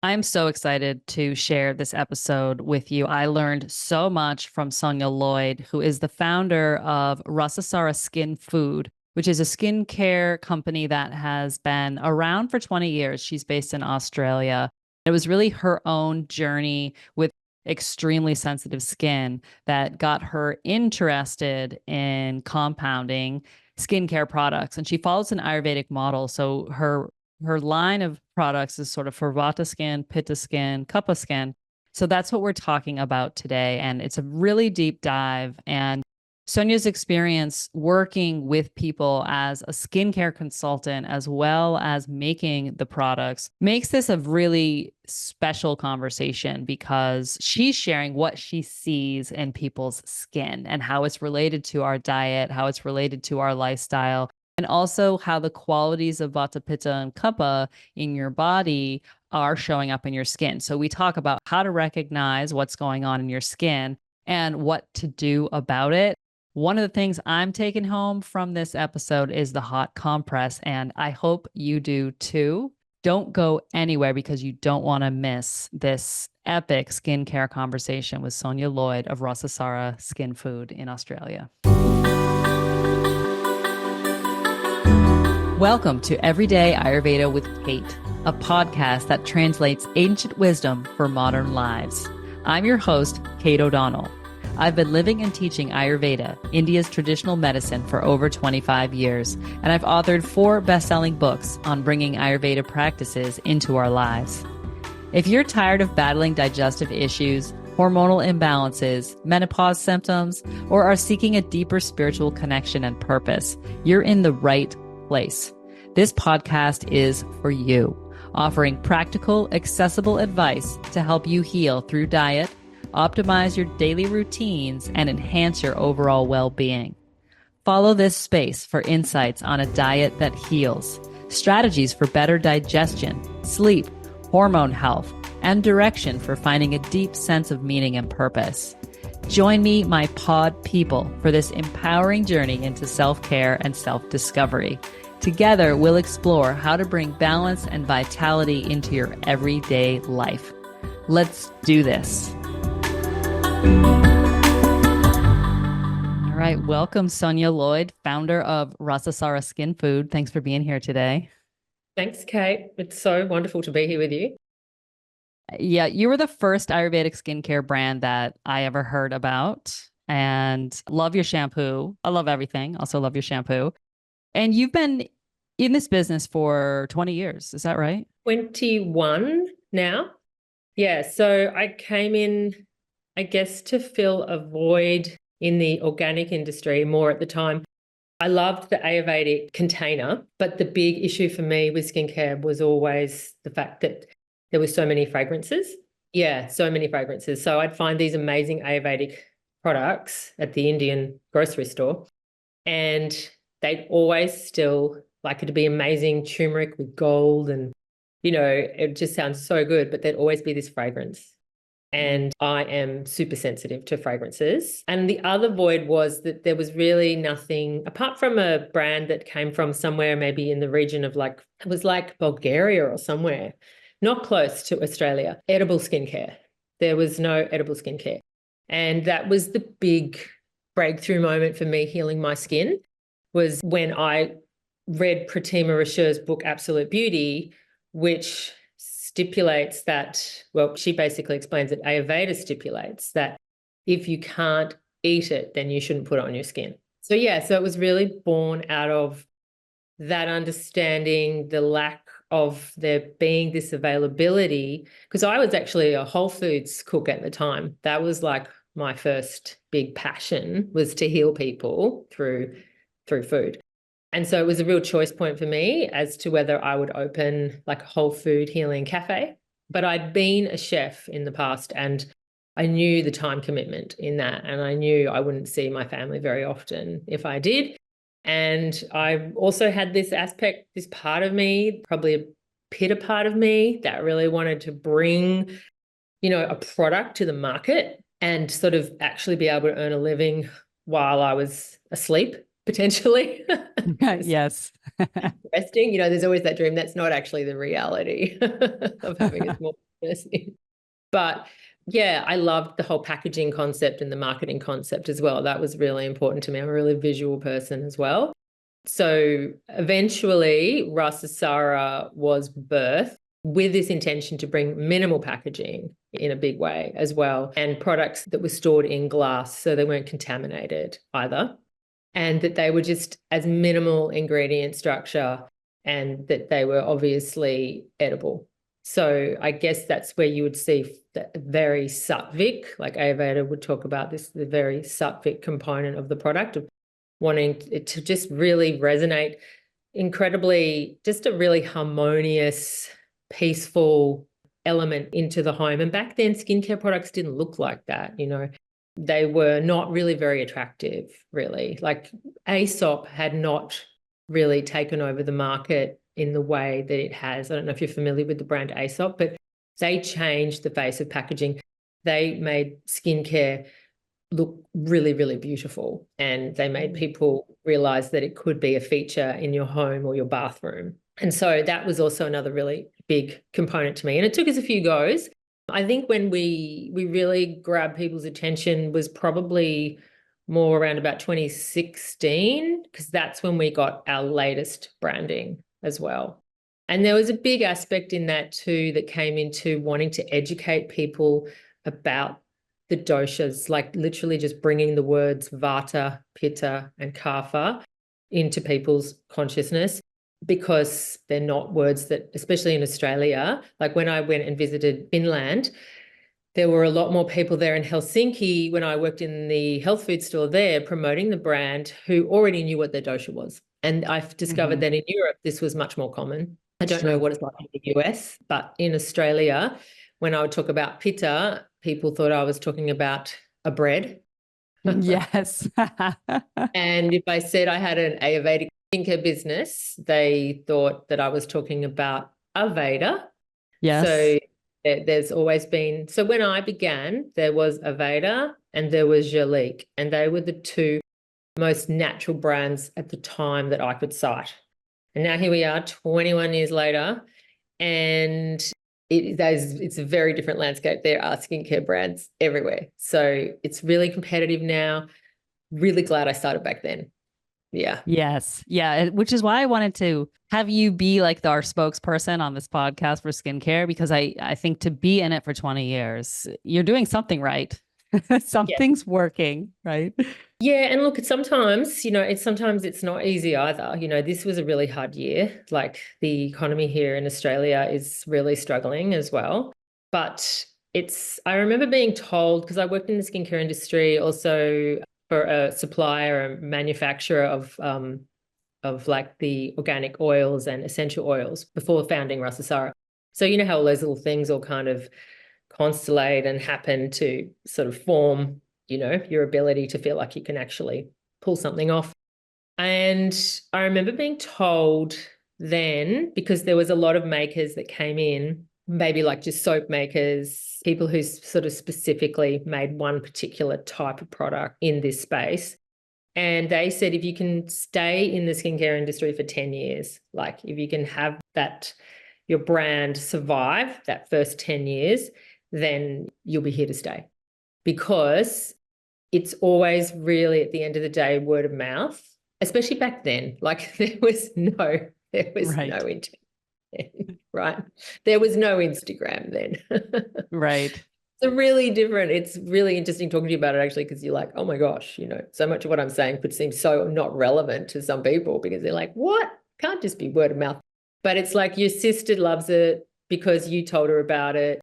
I'm so excited to share this episode with you. I learned so much from Sonia Lloyd, who is the founder of Rasasara Skin Food, which is a skincare company that has been around for 20 years. She's based in Australia. It was really her own journey with extremely sensitive skin that got her interested in compounding skincare products. And she follows an Ayurvedic model. So her line of products is sort of for vata skin, pitta skin, kapha skin. So that's what we're talking about today. And it's a really deep dive. And Sonia's experience working with people as a skincare consultant, as well as making the products, makes this a really special conversation because she's sharing what she sees in people's skin and how it's related to our diet, how it's related to our lifestyle, and also how the qualities of vata, pitta, and kapha in your body are showing up in your skin. So we talk about how to recognize what's going on in your skin and what to do about it. One of the things I'm taking home from this episode is the hot compress, and I hope you do too. Don't go anywhere because you don't want to miss this epic skincare conversation with Sonia Lloyd of Rasasara Skin Food in Australia. Welcome to Everyday Ayurveda with Kate, a podcast that translates ancient wisdom for modern lives. I'm your host, Kate O'Donnell. I've been living and teaching Ayurveda, India's traditional medicine, for over 25 years, and I've authored 4 best-selling books on bringing Ayurveda practices into our lives. If you're tired of battling digestive issues, hormonal imbalances, menopause symptoms, or are seeking a deeper spiritual connection and purpose, you're in the right place. This podcast is for you, offering practical, accessible advice to help you heal through diet, optimize your daily routines, and enhance your overall well-being. Follow this space for insights on a diet that heals, strategies for better digestion, sleep, hormone health, and direction for finding a deep sense of meaning and purpose. Join me, my pod people, for this empowering journey into self-care and self-discovery. Together, we'll explore how to bring balance and vitality into your everyday life. Let's do this. All right. Welcome, Sonia Lloyd, founder of Rasasara Skin Food. Thanks for being here today. Thanks, Kate. It's so wonderful to be here with you. Yeah, you were the first Ayurvedic skincare brand that I ever heard about, and love your shampoo. I love everything. Also love your shampoo. And you've been in this business for 20 years. Is that right? 21 now. Yeah. So I came in, I guess, to fill a void in the organic industry more at the time. I loved the Ayurvedic container, but the big issue for me with skincare was always the fact that there were so many fragrances. Yeah, so many fragrances. So I'd find these amazing Ayurvedic products at the Indian grocery store, and they'd always still like it to be amazing turmeric with gold, and, it just sounds so good, but there'd always be this fragrance. And I am super sensitive to fragrances. And the other void was that there was really nothing, apart from a brand that came from somewhere maybe in the region of it was like Bulgaria or somewhere, not close to Australia, edible skincare. There was no edible skincare. And that was the big breakthrough moment for me healing my skin, was when I read Pratima Rasher's book, Absolute Beauty, which stipulates that, well, she basically explains that Ayurveda stipulates that if you can't eat it, then you shouldn't put it on your skin. So it was really born out of that understanding, the lack of there being this availability, because I was actually a Whole Foods cook at the time. That was like my first big passion, was to heal people through food. And so it was a real choice point for me as to whether I would open like a whole food healing cafe. But I'd been a chef in the past, and I knew the time commitment in that. And I knew I wouldn't see my family very often if I did. And I also had this aspect, this part of me, probably a pitta part of me, that really wanted to bring, a product to the market and sort of actually be able to earn a living while I was asleep, potentially. Yes. Resting, there's always that dream. That's not actually the reality of having a small But yeah, I loved the whole packaging concept and the marketing concept as well. That was really important to me. I'm a really visual person as well. So eventually, Rasasara was birthed with this intention to bring minimal packaging in a big way as well, and products that were stored in glass so they weren't contaminated either, and that they were just as minimal ingredient structure and that they were obviously edible. So I guess that's where you would see the very sattvic, like Ayurveda would talk about this, the very sattvic component of the product, of wanting it to just really resonate incredibly, just a really harmonious, peaceful element into the home. And back then, skincare products didn't look like that, you know. They were not really very attractive, really. Like Aesop had not really taken over the market in the way that it has. I don't know if you're familiar with the brand Aesop, but they changed the face of packaging. They made skincare look really, really beautiful, and they made people realize that it could be a feature in your home or your bathroom. And so that was also another really big component to me. And it took us a few goes. I think when we really grabbed people's attention was probably more around about 2016, because that's when we got our latest branding as well. And there was a big aspect in that too that came into wanting to educate people about the doshas, like literally just bringing the words vata, pitta, and kapha into people's consciousness, because they're not words that, especially in Australia, like when I went and visited Finland, there were a lot more people there in Helsinki when I worked in the health food store there promoting the brand who already knew what their dosha was. And I've discovered that in Europe, this was much more common. I don't know what it's like in the US, but in Australia, when I would talk about pitta, people thought I was talking about a bread. Yes. And if I said I had an Ayurvedic skincare business, they thought that I was talking about Aveda. Yes. So there's always been, so when I began, there was Aveda and there was Jalique, and they were the two most natural brands at the time that I could cite. And now here we are 21 years later, and it's a very different landscape. There are skincare brands everywhere. So it's really competitive now. Really glad I started back then. Yeah. Yes. Yeah. Which is why I wanted to have you be like our spokesperson on this podcast for skincare, because I think to be in it for 20 years, you're doing something right. Something's working, right? Yeah. And look, sometimes, sometimes it's not easy either. This was a really hard year. Like the economy here in Australia is really struggling as well. But I remember being told, because I worked in the skincare industry also for a supplier, a manufacturer of like the organic oils and essential oils before founding Rasasara. So you know how all those little things all kind of constellate and happen to sort of form, your ability to feel like you can actually pull something off. And I remember being told then, because there was a lot of makers that came in, maybe like just soap makers, people who sort of specifically made one particular type of product in this space. And they said, if you can stay in the skincare industry for 10 years, like if you can have that, your brand survive that first 10 years, then you'll be here to stay. Because it's always really, at the end of the day, word of mouth, especially back then. Like there was no internet, right? There was no Instagram then. Right. It's really interesting talking to you about it, actually, because you're like, oh my gosh, so much of what I'm saying could seem so not relevant to some people, because they're like, what? Can't just be word of mouth. But it's like your sister loves it because you told her about it.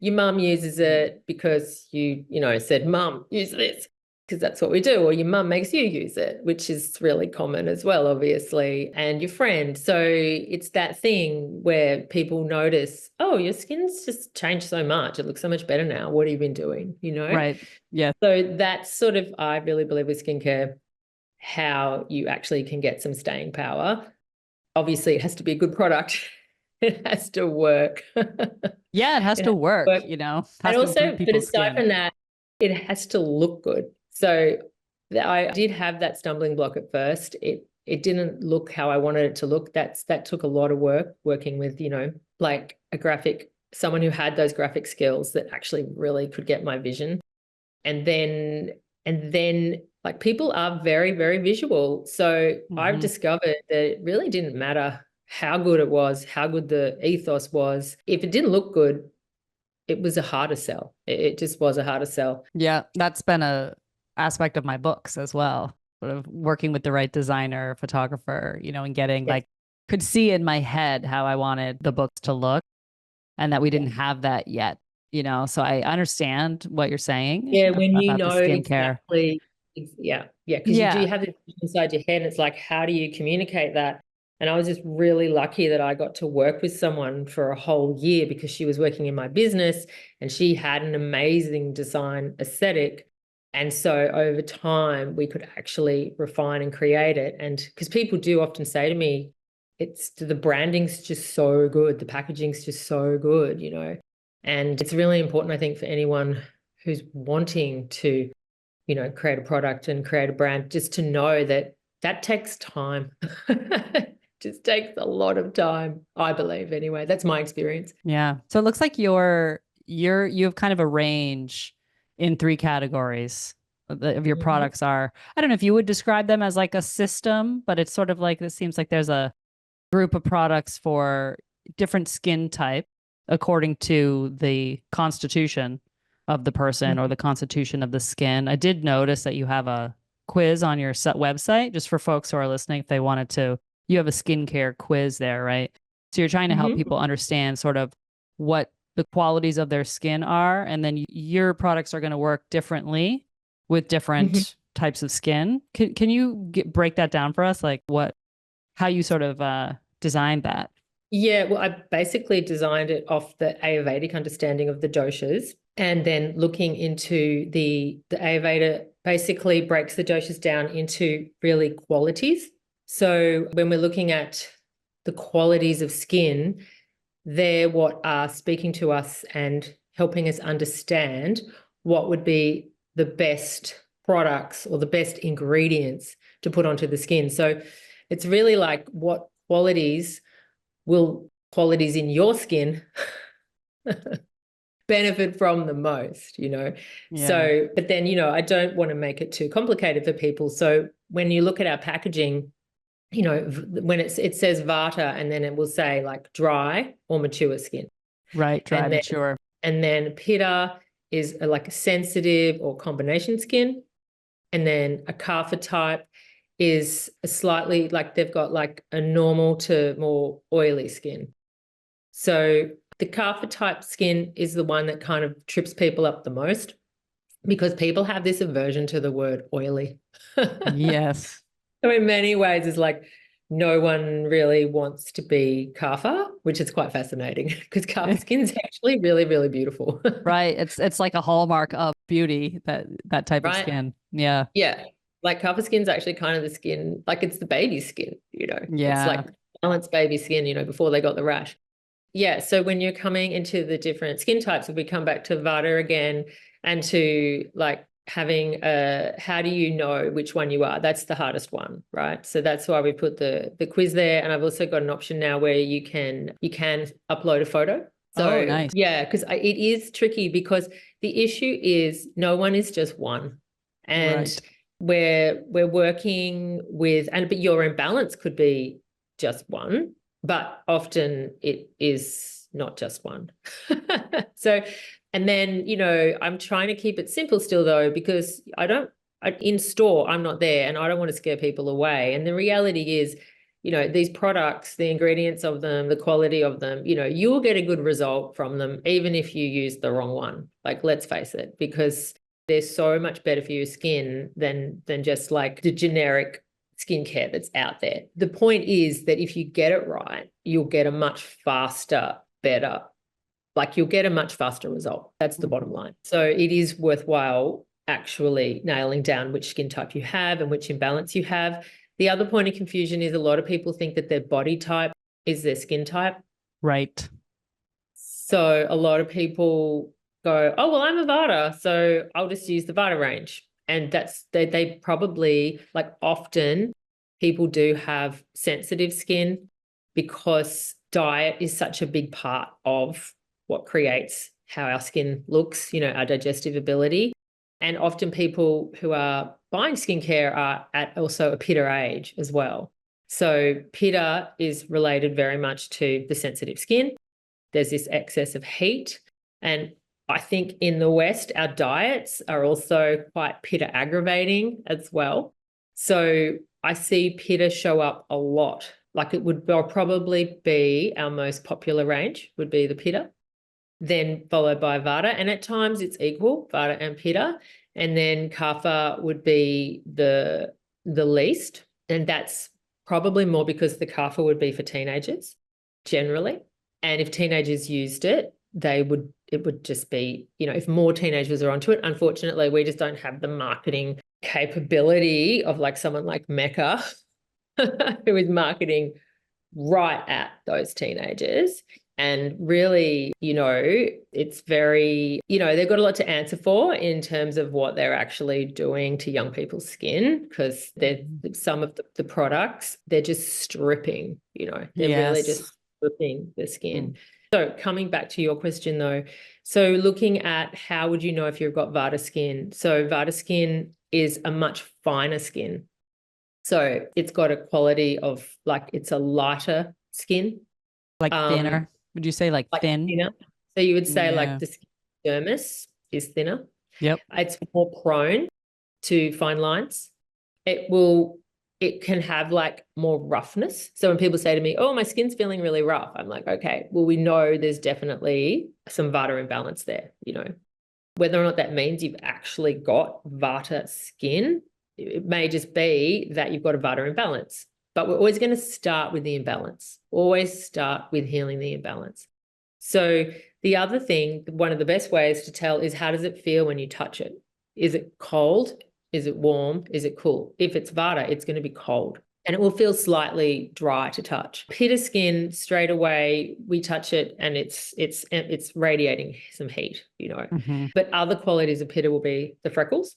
Your mum uses it because you said, Mum, use this, because that's what we do. Or your mum makes you use it, which is really common as well, obviously, and your friend. So it's that thing where people notice, oh, your skin's just changed so much. It looks so much better now. What have you been doing? Right. Yeah. So that's sort of, I really believe with skincare, how you actually can get some staying power. Obviously, it has to be a good product. It has to work. Yeah, it has to work, And also, but aside from that, it has to look good. So I did have that stumbling block at first. It didn't look how I wanted it to look. That took a lot of work, working with, like a graphic someone who had those graphic skills that actually really could get my vision. And then like people are very, very visual. So I've discovered that it really didn't matter how good it was, how good the ethos was. If it didn't look good, it was a harder sell. It just was a harder sell. Yeah, that's been a aspect of my books as well. Sort of working with the right designer, photographer, and getting Yes. like could see in my head how I wanted the books to look and that we didn't have that yet, So I understand what you're saying Yeah, when you about the know skincare. exactly. Yeah, yeah, because you do Yeah, have it inside your head, and it's like, how do you communicate that? And I was just really lucky that I got to work with someone for a whole year because she was working in my business and she had an amazing design aesthetic. And so over time, we could actually refine and create it. And because people do often say to me, it's the branding's just so good, the packaging's just so good, And it's really important, I think, for anyone who's wanting to, create a product and create a brand, just to know that that takes time. Just takes a lot of time, I believe, anyway. That's my experience. yeah. So it looks like you have kind of a range in three categories of your Mhm. products are. I don't know if you would describe them as like a system, but it's sort of like it seems like there's a group of products for different skin type according to the constitution of the person or the constitution of the skin. I did notice that you have a quiz on your website just for folks who are listening if they wanted to. You have a skincare quiz there, right? So you're trying to help Mhm. people understand sort of what the qualities of their skin are, and then your products are going to work differently with Mhm. different types of skin. Can you break that down for us, like how you sort of designed that? Yeah, well, I basically designed it off the Ayurvedic understanding of the doshas, and then looking into the Ayurveda basically breaks the doshas down into really qualities. So when we're looking at the qualities of skin, they're what are speaking to us and helping us understand what would be the best products or the best ingredients to put onto the skin. So it's really like what qualities in your skin benefit from the most. Yeah. So, but then, I don't want to make it too complicated for people. So when you look at our packaging, when it says vata, and then it will say like dry or mature skin. Right, dry, And then mature. pitta is like a sensitive or combination skin. And then a kapha type is a slightly like they've got like a normal to more oily skin. So the kapha type skin is the one that kind of trips people up the most because people have this aversion to the word oily. Yes. So in many ways, it's like no one really wants to be kapha, which is quite fascinating because kapha skin is actually really, really beautiful. Right. It's like a hallmark of beauty, that type of Right? skin. Yeah. Yeah. Like kapha skin's actually kind of the skin, like it's the baby skin. It's Yeah. like balanced baby skin, before they got the rash. Yeah. So when you're coming into the different skin types, if we come back to vata again and to like having how do you know which one you are? That's the hardest one, right? So that's why we put the quiz there. And I've also got an option now where you can upload a photo. Oh, So nice. yeah, because it is tricky because the issue is no one is just one. And Right. we're working with, but your imbalance could be just one, but often it is not just one. So, and then, I'm trying to keep it simple still though, because in store, I'm not there and I don't want to scare people away. And the reality is, these products, the ingredients of them, the quality of them, you'll get a good result from them, even if you use the wrong one. Like, let's face it, because they're so much better for your skin than just like the generic skincare that's out there. The point is that if you get it right, you'll get a much faster, better, like you'll get a much faster result. That's the bottom line. So it is worthwhile actually nailing down which skin type you have and which imbalance you have. The other point of confusion is a lot of people think that their body type is their skin type. Right. So a lot of people go, oh, well, I'm a Vata, so I'll just use the Vata range. And they probably, like, often people do have sensitive skin because diet is such a big part of what creates how our skin looks, our digestive ability. And often people who are buying skincare are at also a pitta age as well. So pitta is related very much to the sensitive skin. There's this excess of heat. And I think in the West, our diets are also quite pitta aggravating as well. So I see pitta show up a lot. Like it would probably be our most popular range would be the pitta, then followed by vata. And at times it's equal, vata and pitta. And then kapha would be the least. And that's probably more because the kapha would be for teenagers generally. And if teenagers used it, it would just be, if more teenagers are onto it. Unfortunately, we just don't have the marketing capability of like someone like Mecca who is marketing right at those teenagers. And really, it's very, they've got a lot to answer for in terms of what they're actually doing to young people's skin, because some of the products, they're just stripping, they're really just stripping the skin. So coming back to your question though, so looking at how would you know if you've got vata skin? So vata skin is a much finer skin. So it's got a quality of like, it's a lighter skin. Like thinner? Would you say like thin? Thinner. So you would say like the skin dermis is thinner. Yep. It's more prone to fine lines. It can have like more roughness. So when people say to me, oh, my skin's feeling really rough, I'm like, okay, well, we know there's definitely some vata imbalance there, Whether or not that means you've actually got vata skin, it may just be that you've got a vata imbalance. But we're always going to start with the imbalance, always start with healing the imbalance. So the other thing, one of the best ways to tell is how does it feel when you touch it? Is it cold? Is it warm? Is it cool? If it's vata, it's going to be cold and it will feel slightly dry to touch. Pitta skin, straight away, we touch it and it's radiating some heat, But other qualities of pitta will be the freckles,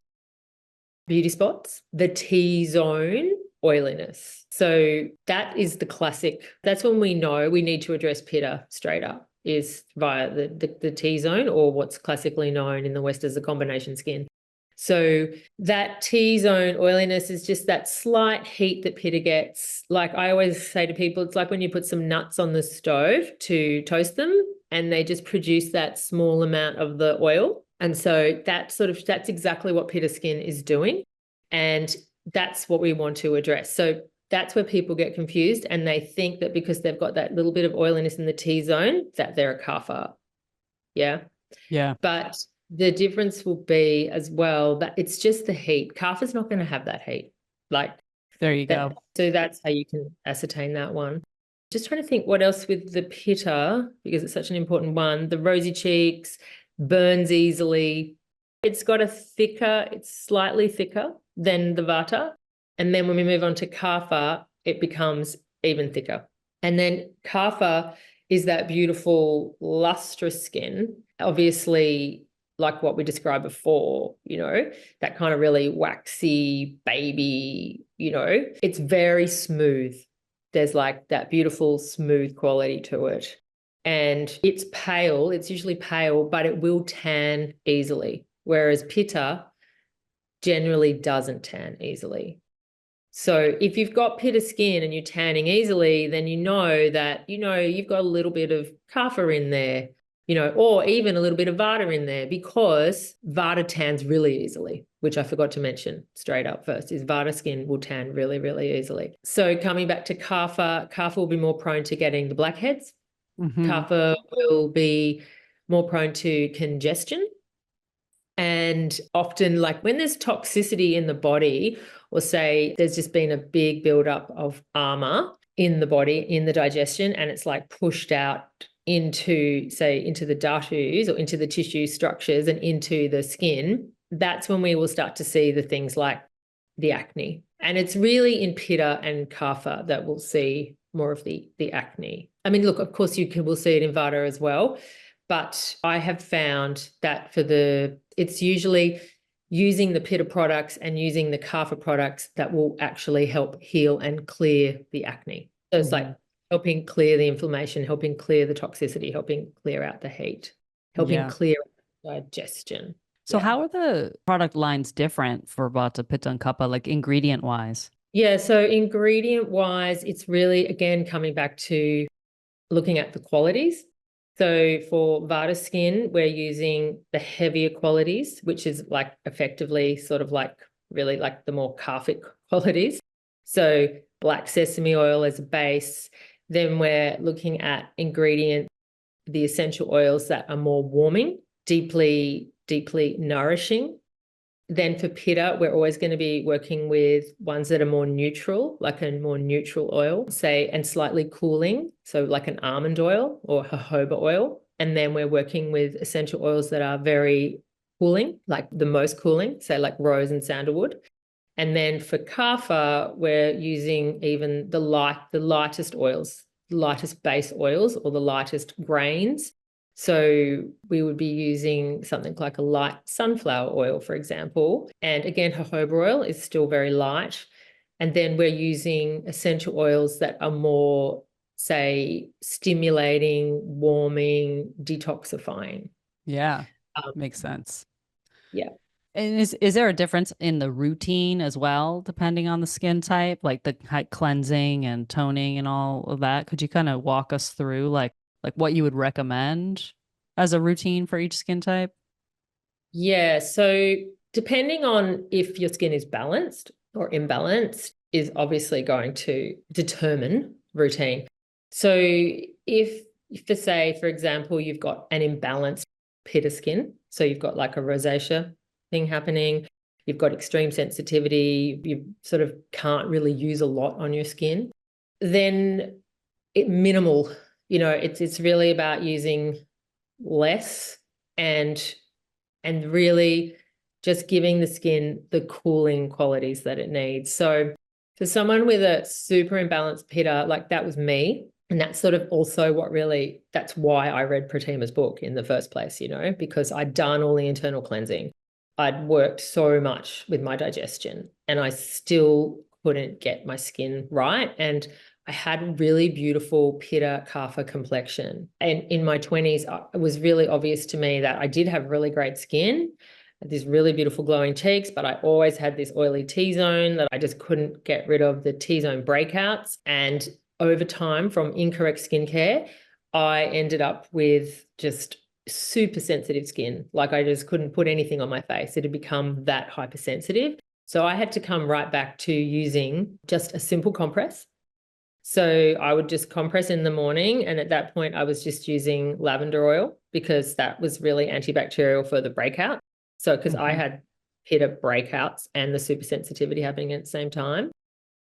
beauty spots, the T-zone oiliness. So that is the classic. That's when we know we need to address pitta straight up, is via the T-zone, or what's classically known in the West as the combination skin. So that T-zone oiliness is just that slight heat that pitta gets. Like I always say to people, it's like when you put some nuts on the stove to toast them and they just produce that small amount of the oil. And so that's exactly what pitta skin is doing. And that's what we want to address. So that's where people get confused and they think that because they've got that little bit of oiliness in the T-zone that they're a kapha. Yeah. Yeah. But the difference will be as well that it's just the heat. Kapha's not going to have that heat. Like there you go. So that's how you can ascertain that one. Just trying to think what else with the pitta, because it's such an important one. The rosy cheeks, burns easily. It's slightly thicker than the vata. And then when we move on to kapha, it becomes even thicker. And then kapha is that beautiful lustrous skin, obviously like what we described before, that kind of really waxy baby, it's very smooth. There's like that beautiful smooth quality to it. And it's pale, it's usually pale, but it will tan easily. Whereas pitta generally doesn't tan easily. So if you've got pitta skin and you're tanning easily, then you know that, you've got a little bit of kapha in there, or even a little bit of vata in there, because vata tans really easily, which I forgot to mention straight up first, is vata skin will tan really, really easily. So coming back to kapha will be more prone to getting the blackheads. Kapha will be more prone to congestion. And often, like when there's toxicity in the body, or say there's just been a big buildup of armor in the body, in the digestion, and it's like pushed out into the dhatus or into the tissue structures and into the skin, that's when we will start to see the things like the acne. And it's really in pitta and kapha that we'll see more of the acne. I mean, look, of course we'll see it in vata as well. But I have found that it's usually using the pitta products and using the kapha products that will actually help heal and clear the acne. So it's like helping clear the inflammation, helping clear the toxicity, helping clear out the heat, helping Yeah. clear digestion. So Yeah. how are the product lines different for vata, pitta, and kapha, like ingredient wise? Yeah. So ingredient wise, it's really, again, coming back to looking at the qualities. So for Vata skin, we're using the heavier qualities, which is like effectively sort of like really like the more kaphic qualities. So black sesame oil as a base. Then we're looking at ingredients, the essential oils that are more warming, deeply, deeply nourishing. Then for pitta, we're always going to be working with ones that are more neutral, like a more neutral oil, say, and slightly cooling. So like an almond oil or jojoba oil. And then we're working with essential oils that are very cooling, like the most cooling, say like rose and sandalwood. And then for kapha, we're using even the lightest oils, the lightest base oils or the lightest grains. So we would be using something like a light sunflower oil, for example. And again, jojoba oil is still very light. And then we're using essential oils that are more, say, stimulating, warming, detoxifying. Yeah, Um, makes sense. yeah. And is there a difference in the routine as well, depending on the skin type, like the cleansing and toning and all of that? Could you kind of walk us through like what you would recommend as a routine for each skin type? Yeah. So depending on if your skin is balanced or imbalanced is obviously going to determine routine. So if for say, for example, you've got an imbalanced pitta skin, so you've got like a rosacea thing happening, you've got extreme sensitivity, you sort of can't really use a lot on your skin, then minimal, it's really about using less and really just giving the skin the cooling qualities that it needs. So for someone with a super imbalanced pitta, like that was me. And that's sort of also that's why I read Pratima's book in the first place, because I'd done all the internal cleansing. I'd worked so much with my digestion and I still couldn't get my skin right. And I had really beautiful pitta kapha complexion. And in my 20s, it was really obvious to me that I did have really great skin, these really beautiful glowing cheeks, but I always had this oily T-zone that I just couldn't get rid of, the T-zone breakouts. And over time, from incorrect skincare, I ended up with just super sensitive skin. Like I just couldn't put anything on my face. It had become that hypersensitive. So I had to come right back to using just a simple compress. So I would just compress in the morning. And at that point, I was just using lavender oil because that was really antibacterial for the breakout. So because I had pitta breakouts and the super sensitivity happening at the same time.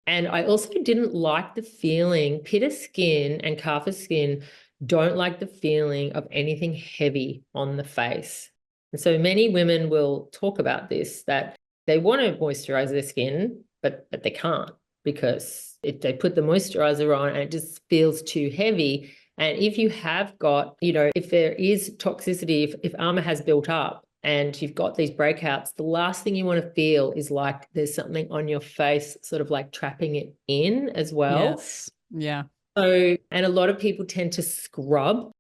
And I also didn't like the feeling, pitta skin and kapha skin don't like the feeling of anything heavy on the face. And so many women will talk about this, that they want to moisturize their skin, but they can't because if they put the moisturizer on and it just feels too heavy. And if you have got, if there is toxicity, if armor has built up and you've got these breakouts, the last thing you want to feel is like there's something on your face, sort of like trapping it in as well. Yes. Yeah. So, and a lot of people tend to scrub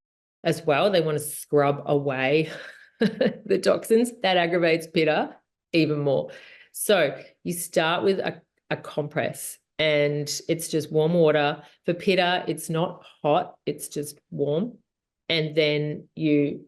as well. They want to scrub away the toxins. That aggravates pitta even more. So you start with a compress and it's just warm water. For pitta, it's not hot, it's just warm. And then you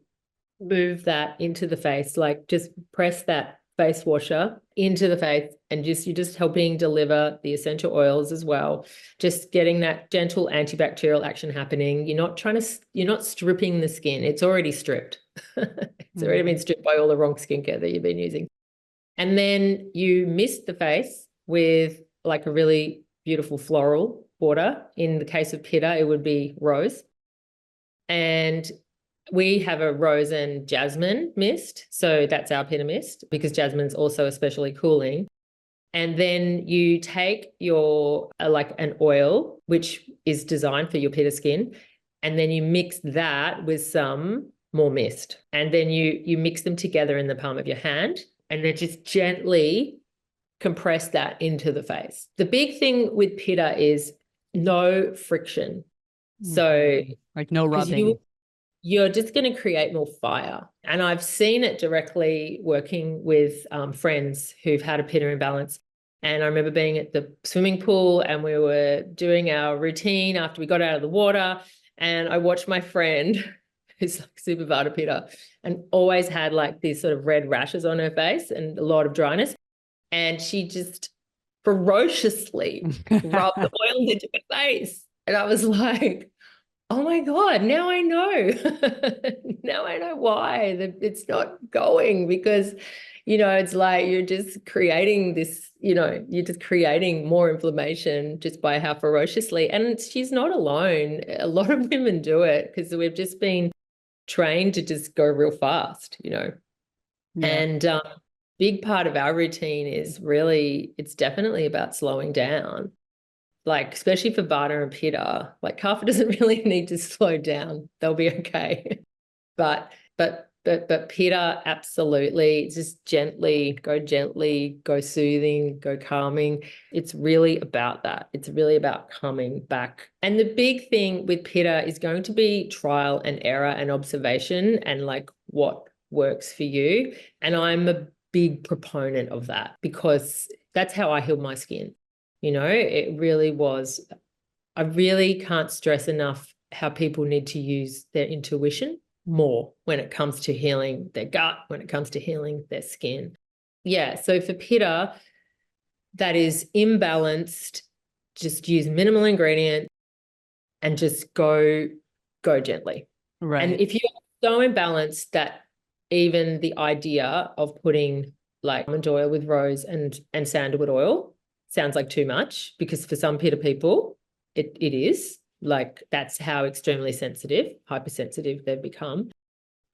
move that into the face, like just press that face washer into the face and you're just helping deliver the essential oils as well. Just getting that gentle antibacterial action happening. You're not stripping the skin. It's already stripped. It's already been stripped by all the wrong skincare that you've been using. And then you mist the face with like a really beautiful floral water. In the case of pitta, it would be rose. And we have a rose and jasmine mist. So that's our pitta mist because jasmine's also especially cooling. And then you take your like an oil, which is designed for your pitta skin, and then you mix that with some more mist. And then you mix them together in the palm of your hand and then just gently compress that into the face. The big thing with pitta is no friction. So, like no because rubbing. you're just going to create more fire. And I've seen it directly working with friends who've had a pitta imbalance. And I remember being at the swimming pool and we were doing our routine after we got out of the water. And I watched my friend, who's like super vata pitta, and always had like these sort of red rashes on her face and a lot of dryness. And she just ferociously rubbed the oil into her face. And I was like, oh my God, now I know. Now I know why it's not going, because, it's like you're just creating this, you're just creating more inflammation just by how ferociously. And she's not alone. A lot of women do it because we've just been trained to just go real fast. Yeah. And big part of our routine is really, it's definitely about slowing down. Like, especially for vata and pitta, like kapha doesn't really need to slow down. They'll be okay. But pitta, absolutely. Just gently, go soothing, go calming. It's really about that. It's really about coming back. And the big thing with pitta is going to be trial and error and observation and like what works for you. And I'm a big proponent of that because that's how I healed my skin. It really was. I really can't stress enough how people need to use their intuition more when it comes to healing their gut, when it comes to healing their skin. Yeah. So for pitta that is imbalanced, just use minimal ingredient and just go gently. Right. And if you're so imbalanced that even the idea of putting like almond oil with rose and sandalwood oil sounds like too much, because for some pitta people, it is like that's how extremely sensitive, hypersensitive they've become.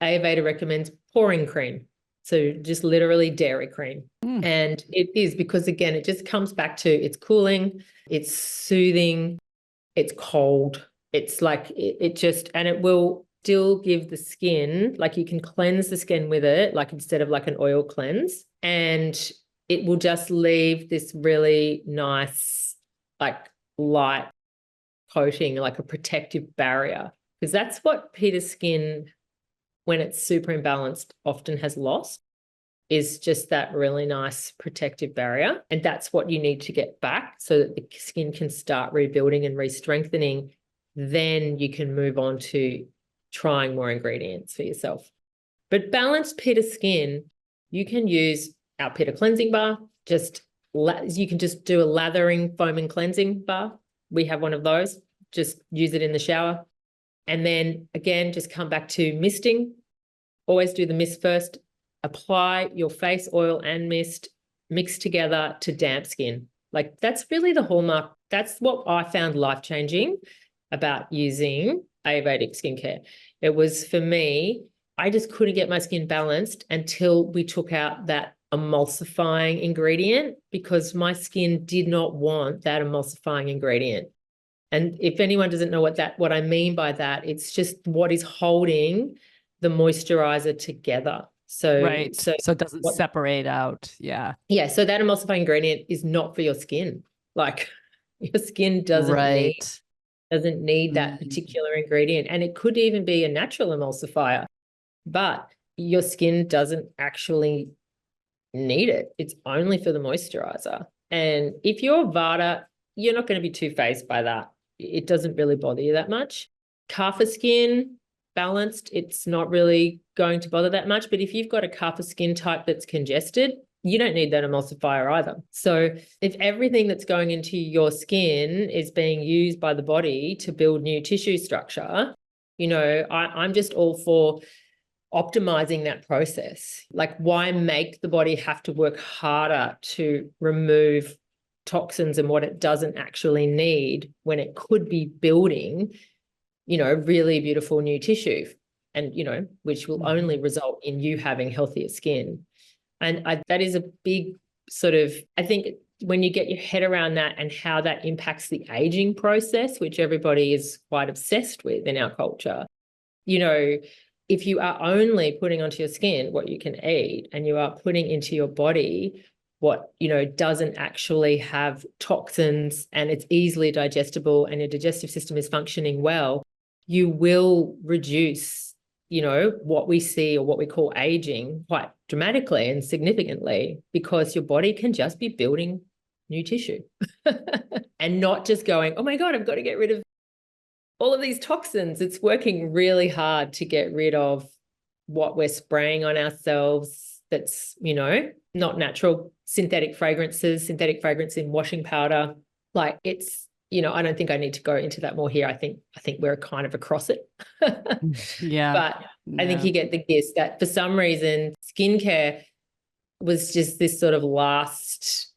Ayurveda recommends pouring cream. So just literally dairy cream. And it is because, again, it just comes back to it's cooling, it's soothing, it's cold. It's like it just, and it will still give the skin, like you can cleanse the skin with it, like instead of like an oil cleanse. And it will just leave this really nice, like light coating, like a protective barrier. Because that's what pitta skin, when it's super imbalanced, often has lost, is just that really nice protective barrier. And that's what you need to get back so that the skin can start rebuilding and re-strengthening. Then you can move on to trying more ingredients for yourself. But balanced pitta skin, you can use our pitta cleansing bar. You can just do a lathering, foaming cleansing bar. We have one of those. Just use it in the shower. And then again, just come back to misting. Always do the mist first. Apply your face oil and mist, mix together to damp skin. Like that's really the hallmark. That's what I found life-changing about using Ayurvedic skincare. It was, for me, I just couldn't get my skin balanced until we took out that emulsifying ingredient, because my skin did not want that emulsifying ingredient. And if anyone doesn't know what I mean by that, it's just what is holding the moisturizer together. So, right. So it doesn't separate out. Yeah. Yeah. So that emulsifying ingredient is not for your skin. Like your skin doesn't need that particular ingredient. And it could even be a natural emulsifier, but your skin doesn't actually need it. It's only for the moisturizer. And if you're vata, you're not going to be too phased by that. It doesn't really bother you that much. Kapha skin, balanced, it's not really going to bother that much. But if you've got a kapha skin type that's congested, you don't need that emulsifier either. So if everything that's going into your skin is being used by the body to build new tissue structure, I'm just all for optimizing that process. Like, why make the body have to work harder to remove toxins and what it doesn't actually need when it could be building, really beautiful new tissue, and, which will only result in you having healthier skin. And that is a big sort of, I think when you get your head around that and how that impacts the aging process, which everybody is quite obsessed with in our culture, if you are only putting onto your skin what you can eat and you are putting into your body what, doesn't actually have toxins and it's easily digestible and your digestive system is functioning well, you will reduce, what we see or what we call aging quite dramatically and significantly, because your body can just be building new tissue and not just going, oh my God, I've got to get rid of all of these toxins. It's working really hard to get rid of what we're spraying on ourselves that's, not natural, synthetic fragrance in washing powder. Like it's, I don't think I need to go into that more here. I think we're kind of across it. Yeah. But I think you get the gist that for some reason, skincare was just this sort of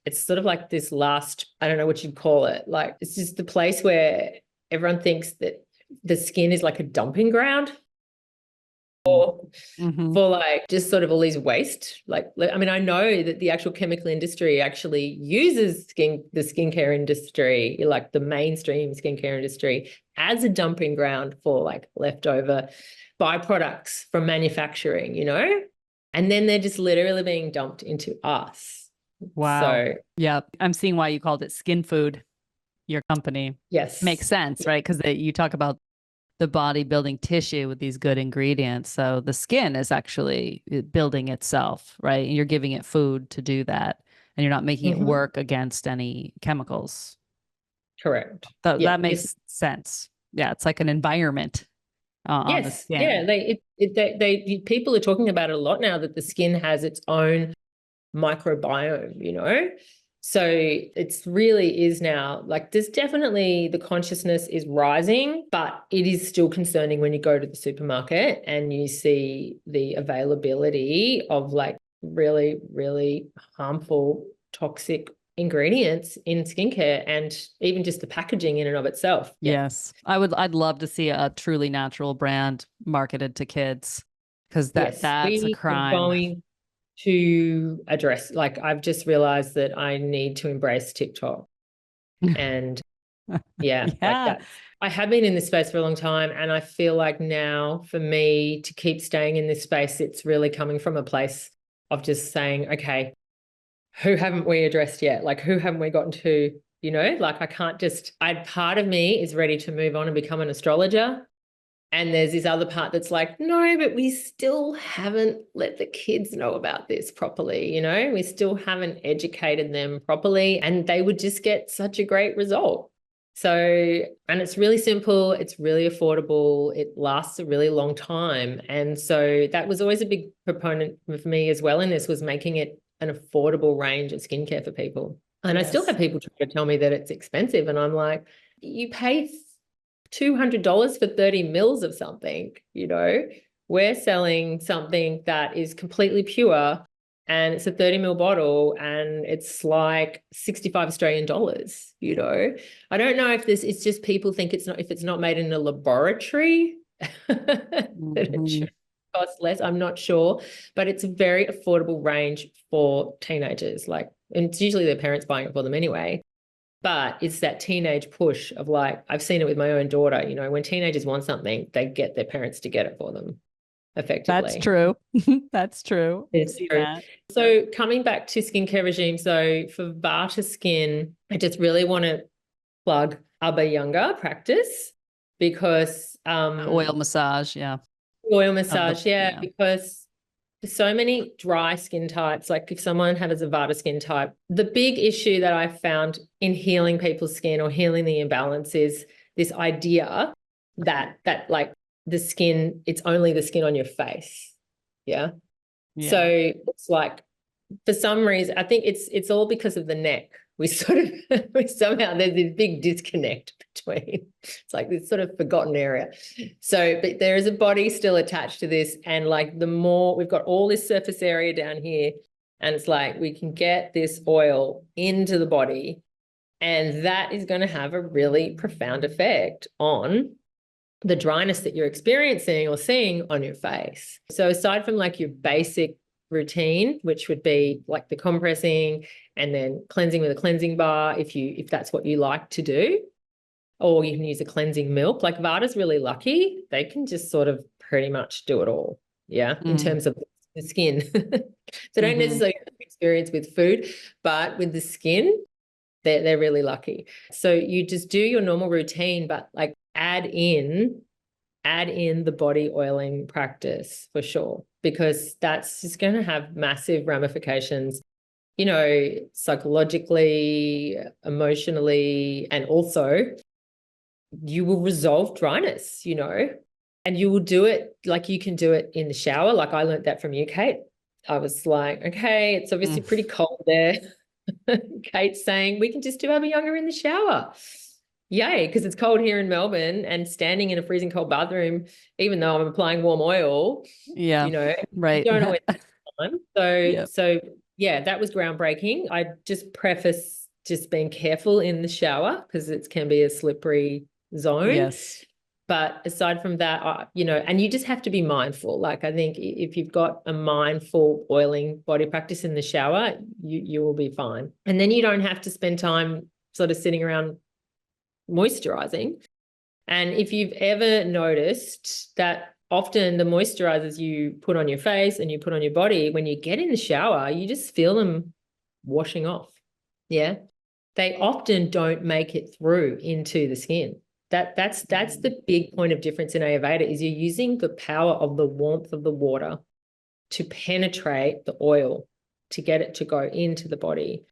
it's sort of like this last, I don't know what you'd call it. Like, it's just the place where everyone thinks that the skin is like a dumping ground for like just sort of all these waste. Like, I mean, I know that the actual chemical industry actually uses the skincare industry, like the mainstream skincare industry, as a dumping ground for like leftover byproducts from manufacturing, and then they're just literally being dumped into us. Wow. So yeah, I'm seeing why you called it Skin Food, your company. Yes. Makes sense, right? Because you talk about the body building tissue with these good ingredients. So the skin is actually building itself, right? And you're giving it food to do that. And you're not making it work against any chemicals. Correct. That makes sense. Yeah, it's like an environment on the skin. Yeah, people are talking about it a lot now, that the skin has its own microbiome, So it's really is now, like, there's definitely, the consciousness is rising, but it is still concerning when you go to the supermarket and you see the availability of like really, really harmful, toxic ingredients in skincare, and even just the packaging in and of itself. Yes. I'd love to see a truly natural brand marketed to kids, because that's a crime. Going to address, like, I've just realized that I need to embrace TikTok. And like that. I have been in this space for a long time, and I feel like now for me to keep staying in this space, it's really coming from a place of just saying, okay, who haven't we addressed yet? Like, who haven't we gotten to, like, I can't just, part of me is ready to move on and become an astrologer. And there's this other part that's like, no, but we still haven't let the kids know about this properly, we still haven't educated them properly, and they would just get such a great result. So, and it's really simple, it's really affordable, it lasts a really long time. And so that was always a big proponent for me as well in this, was making it an affordable range of skincare for people. And I still have people try to tell me that it's expensive, and I'm like, you pay $200 for 30 mils of something, we're selling something that is completely pure, and it's a 30 ml bottle, and it's like 65 Australian dollars, I don't know if it's just people think if it's not made in a laboratory, that it should cost less. I'm not sure, but it's a very affordable range for teenagers, and it's usually their parents buying it for them anyway. But it's that teenage push of, like, I've seen it with my own daughter, when teenagers want something, they get their parents to get it for them effectively. That's true. That's true. It's true. So coming back to skincare regime, so for vata skin, I just really want to plug Abba Younger practice, because oil massage, because for so many dry skin types, like if someone has a vata skin type, the big issue that I've found in healing people's skin or healing the imbalance is this idea that like the skin, it's only the skin on your face. Yeah. So it's like, for some reason, I think it's all because of the neck. We somehow there's this big disconnect between, it's like this sort of forgotten area. So, but there is a body still attached to this. And like, the more we've got all this surface area down here, and it's like, we can get this oil into the body, and that is going to have a really profound effect on the dryness that you're experiencing or seeing on your face. So aside from like your basic routine, which would be like the compressing and then cleansing with a cleansing bar, if that's what you like to do, or you can use a cleansing milk. Like Vata's really lucky, they can just sort of pretty much do it all, in terms of the skin. So don't necessarily experience with food, but with the skin, they're really lucky. So you just do your normal routine, but like add in the body oiling practice for sure, because that's just going to have massive ramifications, you know, psychologically, emotionally, and also you will resolve dryness, you know, and you will do it like you can do it in the shower. Like I learned that from you, Kate. I was like, okay, it's obviously pretty cold there. Kate's saying we can just do Abba Yoga in the shower. Yay, because it's cold here in Melbourne, and standing in a freezing cold bathroom, even though I'm applying warm oil, you know, right. you don't always have time. So, Yep. yeah, that was groundbreaking. I just preface just being careful in the shower because it can be a slippery zone. Yes. But aside from that, you know, and you just have to be mindful. Like I think if you've got a mindful oiling body practice in the shower, you will be fine. And then you don't have to spend time sort of sitting around moisturizing. And if you've ever noticed that often the moisturizers you put on your face and you put on your body, when you get in the shower, you just feel them washing off. Yeah. They often don't make it through into the skin. That's the big point of difference in Ayurveda is you're using the power of the warmth of the water to penetrate the oil, to get it to go into the body.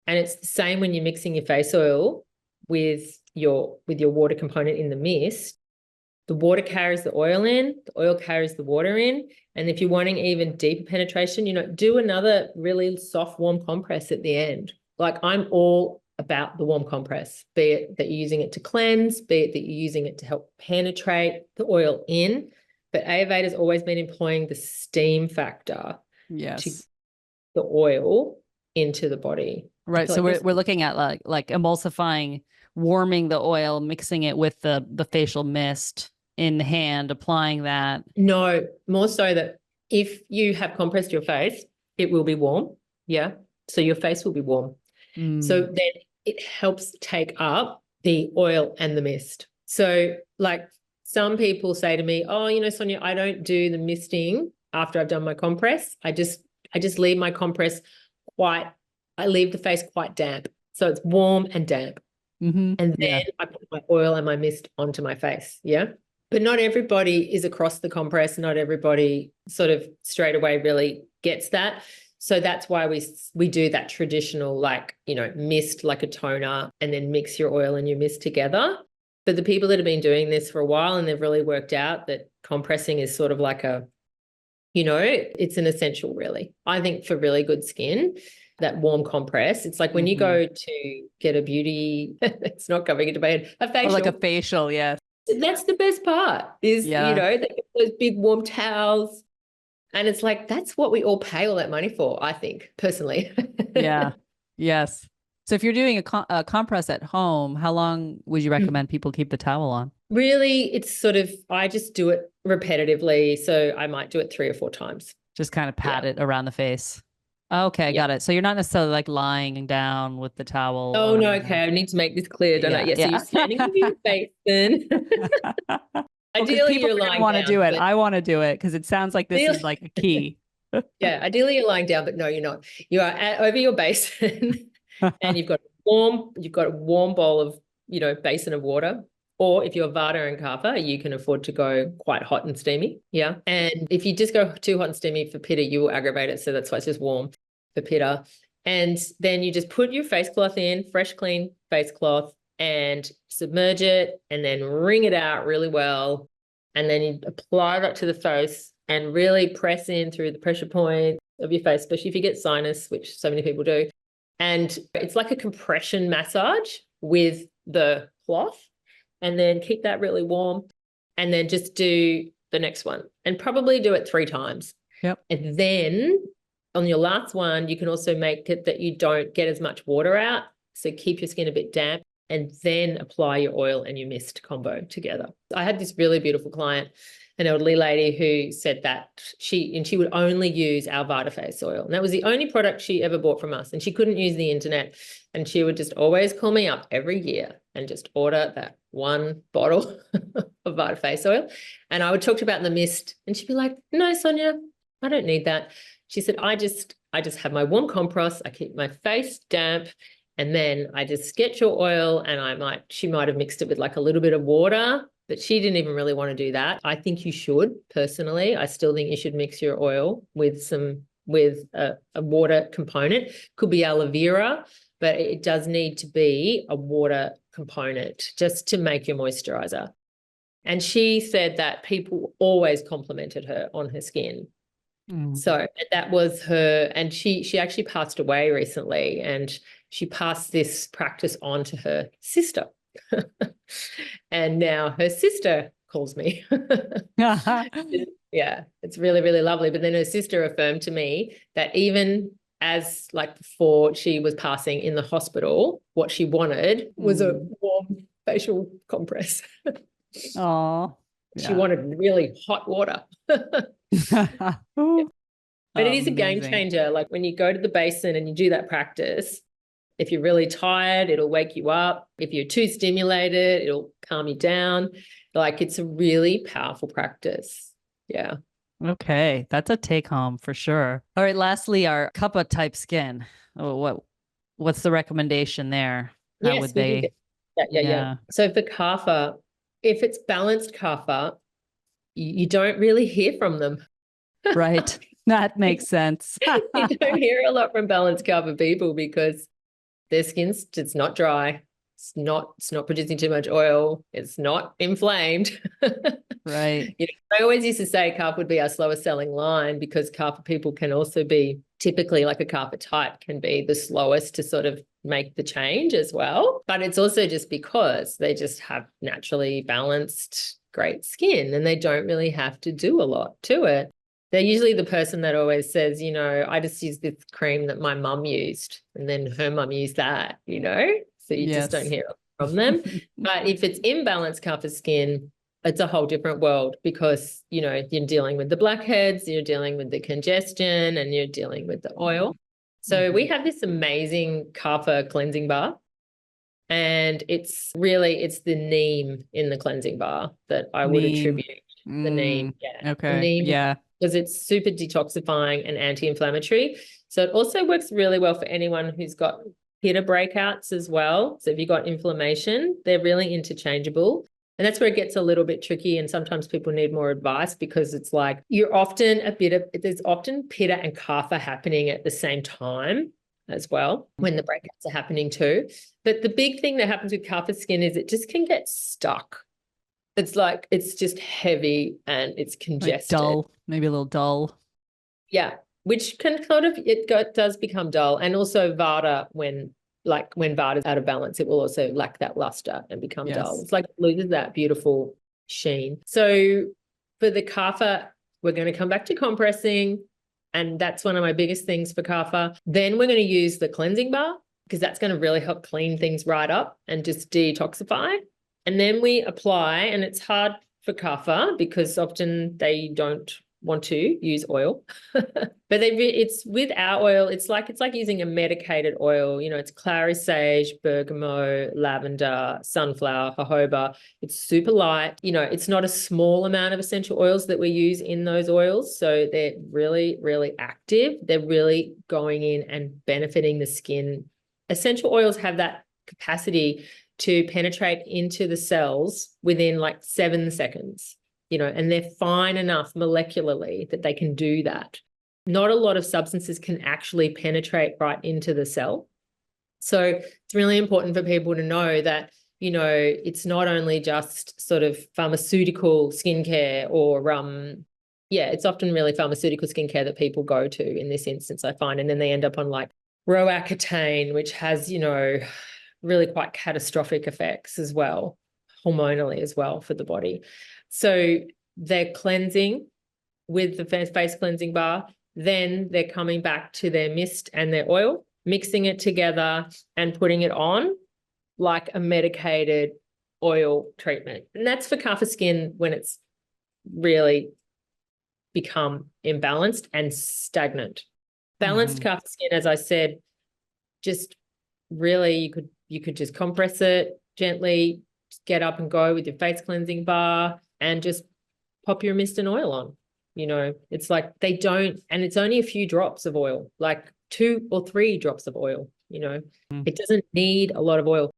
And it's the same when you're mixing your face oil with your water component in the mist. The water carries the oil carries the water in. And if you're wanting even deeper penetration, you know, do another really soft, warm compress at the end. Like I'm all about the warm compress, be it that you're using it to cleanse, be it that you're using it to help penetrate the oil in. But Ayurveda has always been employing the steam factor to the oil into the body. Right. So we're looking at like emulsifying, warming the oil, mixing it with the facial mist in the hand, applying that. No, more so that if you have compressed your face, it will be warm. Yeah. So your face will be warm. So then it helps take up the oil and the mist. So like some people say to me, oh, you know, Sonia, I don't do the misting after I've done my compress. I just leave my compress I leave the face quite damp. So it's warm and damp. And then I put my oil and my mist onto my face. Yeah. But not everybody is across the compress. Not everybody sort of straight away really gets that. So that's why we do that traditional, like, you know, mist like a toner and then mix your oil and your mist together. But the people that have been doing this for a while and they've really worked out that compressing is sort of like a, you know, it's an essential really. I think for really good skin, that warm compress, it's like when you go to get a beauty, it's not coming into my head, a facial. Or like a facial, yes. That's the best part is, you know, they get those big warm towels. And it's like, that's what we all pay all that money for, I think, personally. Yeah. Yes. So if you're doing a compress at home, how long would you recommend people keep the towel on? Really, it's sort of, I just do it repetitively. So I might do it 3 or 4 times. Just kind of pat it around the face. Okay, got it. So you're not necessarily like lying down with the towel. Oh, no. Okay. I need to make this clear, don't I? Yes. So you're standing with your face then. Ideally, people you're lying want to down, do it. I want to do it because it sounds like this is like a key. Yeah. Ideally, you're lying down, but no, you're not. You are over your basin and you've got a warm bowl of, you know, basin of water. Or if you're vata and kapha, you can afford to go quite hot and steamy. Yeah. And if you just go too hot and steamy for pitta, you will aggravate it. So that's why it's just warm for pitta. And then you just put your face cloth in, fresh, clean face cloth, and submerge it and then wring it out really well. And then you apply that to the face and really press in through the pressure point of your face, especially if you get sinus, which so many people do. And it's like a compression massage with the cloth. And then keep that really warm and then just do the next one and probably do it 3 times. Yep. And then on your last one, you can also make it that you don't get as much water out. So keep your skin a bit damp and then apply your oil and your mist combo together. I had this really beautiful client, an elderly lady who said that she would only use our Vata face oil. And that was the only product she ever bought from us. And she couldn't use the internet. And she would just always call me up every year and just order that 1 bottle of Vata face oil. And I would talk to her about the mist and she'd be like, no, Sonia, I don't need that. She said, I just I just have my warm compress. I keep my face damp. And then I just get your oil, and she might have mixed it with like a little bit of water, but she didn't even really want to do that. I think you should, personally. I still think you should mix your oil with a water component. Could be aloe vera, but it does need to be a water component just to make your moisturizer. And she said that people always complimented her on her skin. So that was her, and she actually passed away recently, and she passed this practice on to her sister. And now her sister calls me. Yeah, it's really, really lovely. But then her sister affirmed to me that even as like before she was passing in the hospital, what she wanted was a warm facial compress. Oh, She wanted really hot water. But it is a game changer. Like when you go to the basin and you do that practice, if you're really tired, it'll wake you up. If you're too stimulated, it'll calm you down. Like it's a really powerful practice. Yeah. Okay. That's a take home for sure. All right. Lastly, our kapha type skin. What's the recommendation there? How would they? Yeah. So for kapha, if it's balanced kapha, you don't really hear from them. Right. That makes sense. You don't hear a lot from balanced kapha people because their skin's just not dry. It's not producing too much oil. It's not inflamed. Right. I always used to say kapha would be our slowest selling line because kapha people can also be typically like a kapha type can be the slowest to sort of make the change as well. But it's also just because they just have naturally balanced, great skin and they don't really have to do a lot to it. They're usually the person that always says, I just use this cream that my mum used and then her mum used that, so you just don't hear it from them. But if it's imbalanced kapha skin, it's a whole different world because, you're dealing with the blackheads, you're dealing with the congestion and you're dealing with the oil. So we have this amazing kapha cleansing bar. And it's the neem in the cleansing bar that I would attribute the neem. Yeah. Okay. The neem, yeah. Because it's super detoxifying and anti-inflammatory. So it also works really well for anyone who's got pitta breakouts as well. So if you've got inflammation, they're really interchangeable. And that's where it gets a little bit tricky. And sometimes people need more advice because it's like there's often pitta and kapha happening at the same time as well when the breakouts are happening too. But the big thing that happens with kapha skin is it just can get stuck. It's like it's just heavy and it's congested. Like dull, maybe a little dull. Yeah, which can does become dull. And also vata, when vata's out of balance, it will also lack that luster and become dull. It's like it loses that beautiful sheen. So for the kapha, we're going to come back to compressing. And that's one of my biggest things for kapha. Then we're going to use the cleansing bar because that's going to really help clean things right up and just detoxify. And then we apply, and it's hard for kapha because often they don't want to use oil, but it's with our oil. It's like using a medicated oil. It's clary sage, bergamot, lavender, sunflower, jojoba. It's super light. It's not a small amount of essential oils that we use in those oils. So they're really, really active. They're really going in and benefiting the skin. Essential oils have that capacity to penetrate into the cells within like 7 seconds, and they're fine enough molecularly that they can do that. Not a lot of substances can actually penetrate right into the cell. So it's really important for people to know that, it's not only just sort of pharmaceutical skincare or, it's often really pharmaceutical skincare that people go to in this instance, I find, and then they end up on like Roaccutane, which has, really quite catastrophic effects as well, hormonally as well for the body. So they're cleansing with the face cleansing bar. Then they're coming back to their mist and their oil, mixing it together and putting it on like a medicated oil treatment. And that's for kapha skin when it's really become imbalanced and stagnant. Balanced kapha skin, as I said, just really you could just compress it gently, get up and go with your face cleansing bar and just pop your mist and oil on. It's like they don't, and it's only a few drops of oil, like 2 or 3 drops of oil, It doesn't need a lot of oil.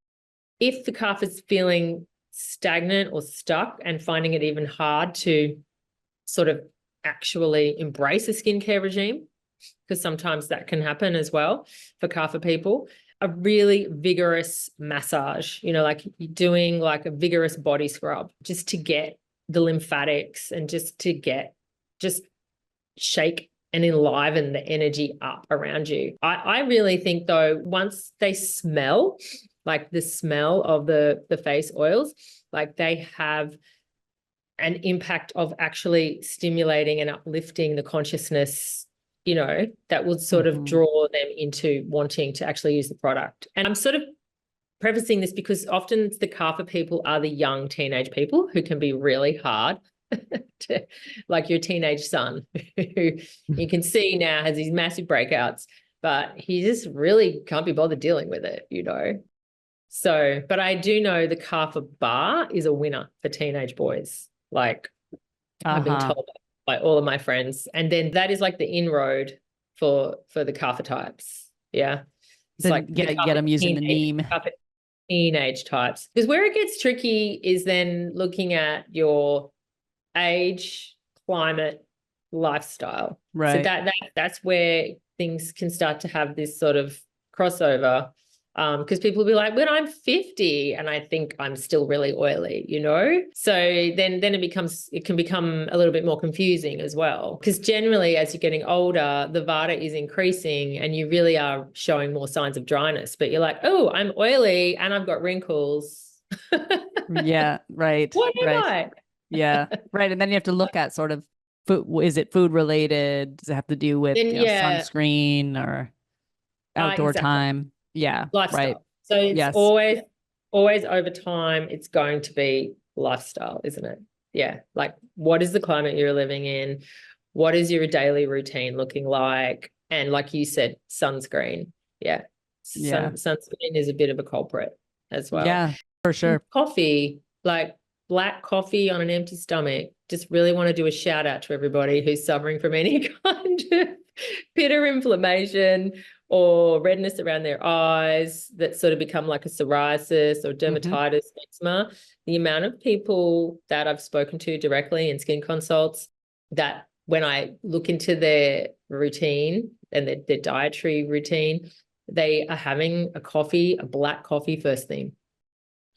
If the calf is feeling stagnant or stuck and finding it even hard to sort of actually embrace a skincare regime, because sometimes that can happen as well for kapha people, a really vigorous massage, like you're doing like a vigorous body scrub just to get the lymphatics and just shake and enliven the energy up around you. I really think though, once they smell, like the smell of the face oils, like they have an impact of actually stimulating and uplifting the consciousness, that will sort of draw them into wanting to actually use the product. And I'm sort of prefacing this because often the kapha people are the young teenage people who can be really hard to, like your teenage son, who you can see now has these massive breakouts, but he just really can't be bothered dealing with it, So, but I do know the kapha bar is a winner for teenage boys. Like I've been told by all of my friends. And then that is like the inroad for the kapha types. Yeah. It's like get them using the neem. Teenage types. Because where it gets tricky is then looking at your age, climate, lifestyle. Right. So that's where things can start to have this sort of crossover. Because people will be like, when I'm 50 and I think I'm still really oily, So then it can become a little bit more confusing as well. Because generally as you're getting older, the vata is increasing and you really are showing more signs of dryness. But you're like, oh, I'm oily and I've got wrinkles. Yeah, right. What am right. I? Yeah, right. And then you have to look at sort of food. Is it food related? Does it have to do with sunscreen or outdoor time? Yeah. Lifestyle. Right. So it's Yes. always over time, it's going to be lifestyle, isn't it? Yeah. Like what is the climate you're living in? What is your daily routine looking like? And like you said, sunscreen. Yeah. Sunscreen is a bit of a culprit as well. Yeah, for sure. Coffee, like black coffee on an empty stomach. Just really want to do a shout out to everybody who's suffering from any kind of pitta inflammation or redness around their eyes that sort of become like a psoriasis or dermatitis, eczema. The amount of people that I've spoken to directly in skin consults that when I look into their routine and their dietary routine, they are having a black coffee first thing.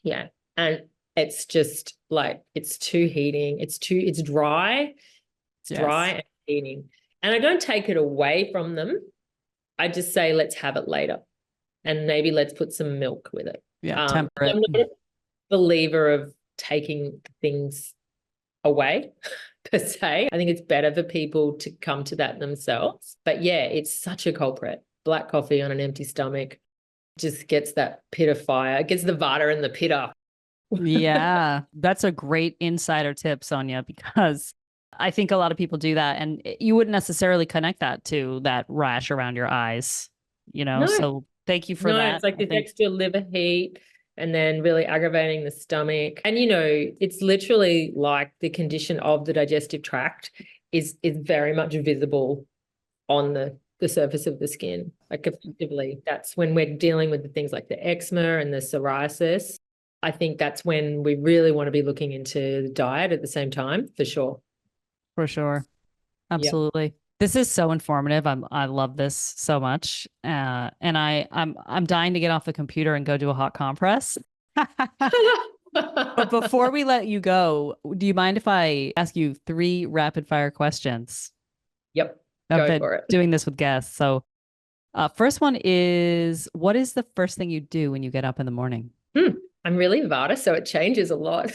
Yeah. And it's just like, it's too heating. It's dry. It's dry and heating. And I don't take it away from them. I just say, let's have it later. And maybe let's put some milk with it. Yeah, temperate. I'm not a believer of taking things away per se. I think it's better for people to come to that themselves. But yeah, it's such a culprit. Black coffee on an empty stomach just gets that pitta fire. It gets the vata and the pitta. Yeah, that's a great insider tip, Sonia, because I think a lot of people do that and you wouldn't necessarily connect that to that rash around your eyes, No. So thank you for that. It's like this extra liver heat and then really aggravating the stomach. And, it's literally like the condition of the digestive tract is very much visible on the surface of the skin. Like effectively, that's when we're dealing with the things like the eczema and the psoriasis. I think that's when we really want to be looking into the diet at the same time, for sure. For sure. Absolutely. Yep. This is so informative. I love this so much. And I'm dying to get off the computer and go do a hot compress. But before we let you go, do you mind if I ask you 3 rapid fire questions? Yep. I've go been for it. Doing this with guests. So first one is, what is the first thing you do when you get up in the morning? I'm really vata, so it changes a lot.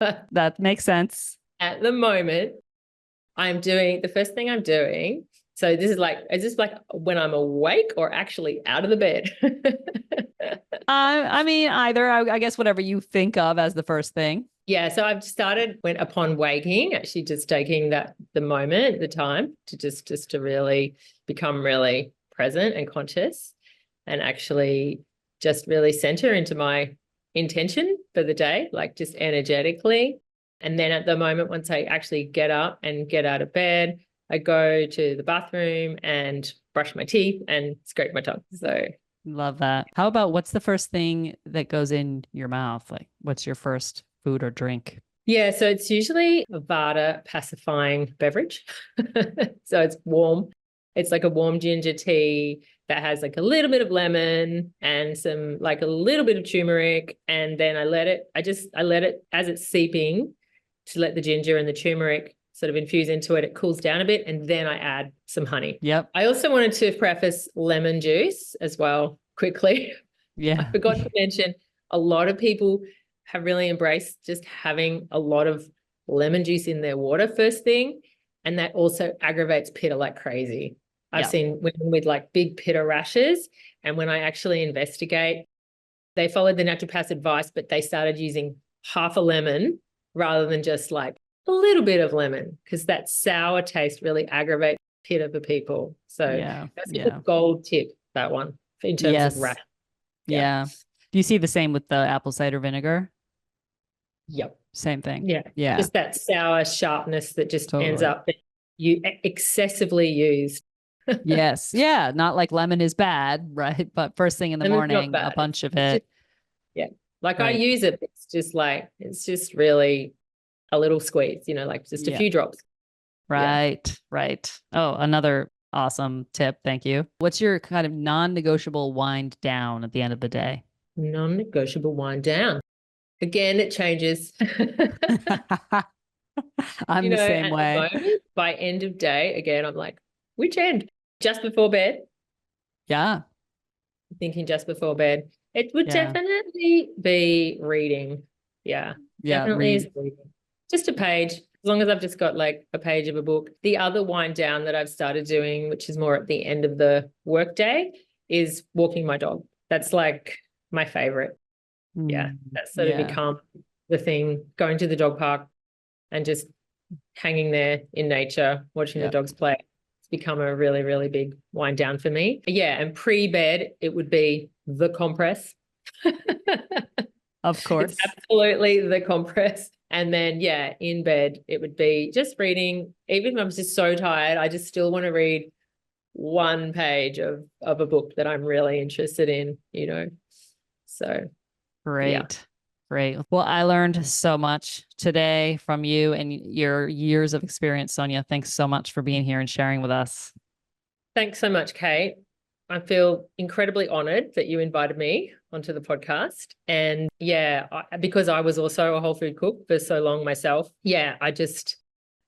That makes sense. At the moment, the first thing I'm doing. So is this like when I'm awake or actually out of the bed? I mean, either. I guess whatever you think of as the first thing. Yeah. So I've started upon waking, actually just taking the time to just to really become really present and conscious and actually just really center into my intention for the day, like just energetically. And then at the moment, once I actually get up and get out of bed, I go to the bathroom and brush my teeth and scrape my tongue. So Love that. How about what's the first thing that goes in your mouth? Like, what's your first food or drink? yeah, so it's usually a vata pacifying beverage. So it's warm. It's like a warm ginger tea that has like a little bit of lemon and some like a little bit of turmeric. And then I let it as it's seeping to let the ginger and the turmeric sort of infuse into it. It cools down a bit and then I add some honey. Yep. I also wanted to preface lemon juice as well quickly. Yeah. I forgot to mention a lot of people have really embraced just having a lot of lemon juice in their water first thing. And that also aggravates pitta like crazy. I've seen women with like big pitta rashes. And when I actually investigate, they followed the naturopath's advice, but they started using half a lemon rather than just like a little bit of lemon, because that sour taste really aggravates pitta for people. So that's a gold tip, that one, in terms of rash. Yeah. Do you see the same with the apple cider vinegar? Yep. Same thing. Yeah. Yeah. Just that sour sharpness that just ends up you excessively used. Yes. Yeah. Not like lemon is bad, right? But first thing in the Lemon's not morning, a bad. bunch of It's it. Like I use it. It's just really a little squeeze, like just a few drops. Right. Right. Oh, another awesome tip. Thank you. What's your kind of non-negotiable wind down at the end of the day? Non-negotiable wind down. Again, it changes. I'm the same at way. the moment, by end of day, again, I'm like, which end? Just before bed? Yeah. Thinking just before bed. It would definitely be reading. Yeah. Definitely is reading. Just a page. As long as I've just got like a page of a book. The other wind down that I've started doing, which is more at the end of the workday, is walking my dog. That's like my favorite. Yeah. That's sort of become the thing, going to the dog park and just hanging there in nature, watching the dogs play. It's become a really, really big wind down for me. Yeah. And pre-bed, it would be the compress. Of course. It's absolutely the compress. And then, in bed, it would be just reading. Even if I'm just so tired, I just still want to read one page of a book that I'm really interested in, So Great. Yeah. Great. Well, I learned so much today from you and your years of experience, Sonia. Thanks so much for being here and sharing with us. Thanks so much, Kate. I feel incredibly honored that you invited me onto the podcast. And because I was also a whole food cook for so long myself, I just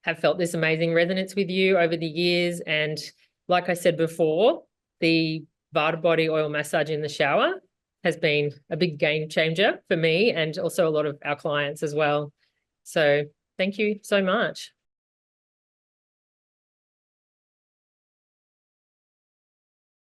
have felt this amazing resonance with you over the years. And like I said before, the Vata body oil massage in the shower has been a big game changer for me and also a lot of our clients as well. So thank you so much.